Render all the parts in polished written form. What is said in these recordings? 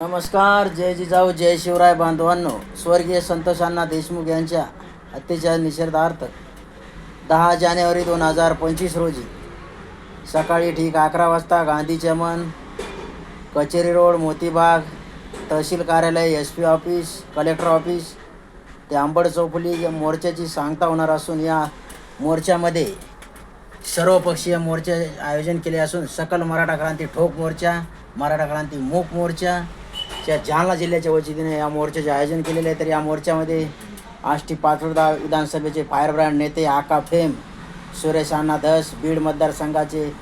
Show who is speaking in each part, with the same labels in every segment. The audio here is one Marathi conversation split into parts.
Speaker 1: नमस्कार. जय जिजाऊ जय शिवराय बांधवांनो. स्वर्गीय संतोष अण्णा देशमुख यांच्या हत्येच्या निषेधार्थ 10 जानेवारी 2025 रोजी सकाळी ठीक 11 वाजता गांधी चमन, कचेरी रोड, मोतीबाग, तहसील कार्यालय, SP ऑफिस, कलेक्टर ऑफिस ते आंबड चौफुली या मोर्चाची सांगता होणार असून या मोर्चामध्ये सर्वपक्षीय मोर्चे आयोजन केले असून सकल मराठा क्रांती ठोक मोर्चा, मराठा क्रांती मूक मोर्चा जालना जिल्ह्याच्या वतीने या मोर्चाचे आयोजन केलेले आहे. तर या मोर्चामध्ये आष्टी पाचोदा विधानसभेचे फायरब्रँड नेते आका फेम, सुरेश अण्णा धस, बीड मतदारसंघाचे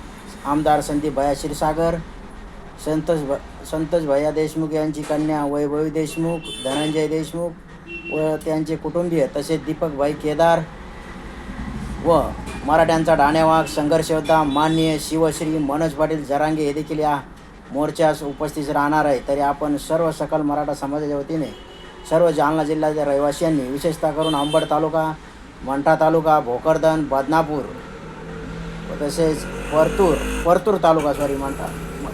Speaker 1: आमदार संदीप भैया क्षीरसागर, संतोष भैया देशमुख यांची कन्या वैभवी देशमुख, धनंजय देशमुख व त्यांचे कुटुंबीय, तसेच दीपक भाई केदार व मराठ्यांचा ढाणेवाग संघर्ष योद्धा माननीय शिवश्री मनोज पाटील जरांगे हे देखील या मोर्चास उपस्थित राहणार आहे. तरी आपण सर्व सकल मराठा समाजाच्या वतीने सर्व जालना जिल्ह्याच्या रहिवाशांनी, विशेषतः करून अंबड तालुका, मंठा तालुका, भोकरदन, बदनापूर व तसेच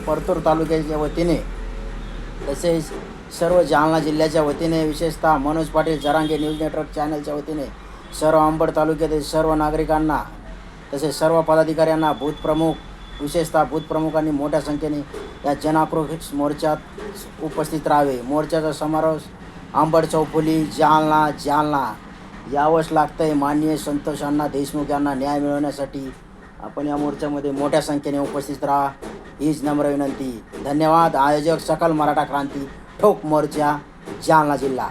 Speaker 1: परतूर तालुक्याच्या वतीने, तसेच सर्व जालना जिल्ह्याच्या वतीने, विशेषतः मनोज पाटील जरांगे न्यूज नेटवर्क चॅनलच्या वतीने सर्व अंबड तालुक्यातील सर्व नागरिकांना, तसेच सर्व पदाधिकाऱ्यांना, विशेषतः बूथ प्रमुखांनी मोठ्या संख्येने या जनाक्रोश मोर्चात उपस्थित राहावे. मोर्चाचा समारोप आंबड चौफुली, जालना यावंच लागतंय. माननीय संतोष अण्णा देशमुख यांना न्याय मिळवण्यासाठी आपण या मोर्चामध्ये मोठ्या संख्येने उपस्थित राहा हीच नम्र विनंती. धन्यवाद. आयोजक सकल मराठा क्रांती ठोक मोर्चा, जालना जिल्हा.